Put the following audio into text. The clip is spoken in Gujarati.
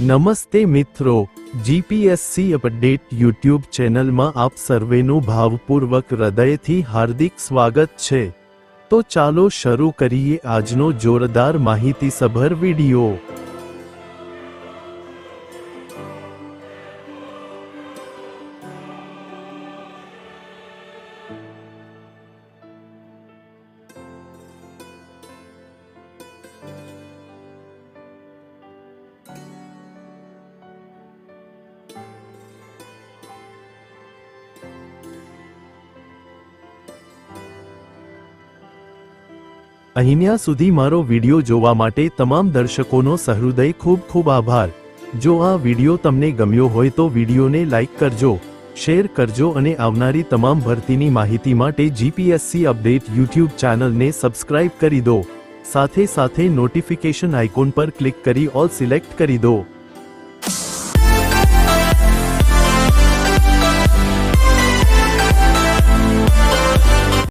નમસ્તે મિત્રો, જીપીએસસી અપડેટ યુટ્યુબ ચેનલમાં આપ સર્વેનું ભાવપૂર્વક હૃદયથી હાર્દિક સ્વાગત છે। તો ચાલો શરૂ કરીએ આજનો જોરદાર માહિતીસભર વિડિયો। અહીંયા સુધી મારો વિડિયો જોવા માટે તમામ દર્શકોનો સહૃદય ખૂબ ખૂબ આભાર। જો આ વિડિયો તમને ગમ્યો હોય તો વિડિયોને લાઈક કરજો, શેર કરજો અને આવનારી તમામ ભરતીની માહિતી માટે જીપીએસસી અપડેટ યુટ્યુબ ચેનલને સબસ્ક્રાઇબ કરી દો। સાથે સાથે નોટિફિકેશન આઇકોન પર ક્લિક કરી ઓલ સિલેક્ટ કરી દો।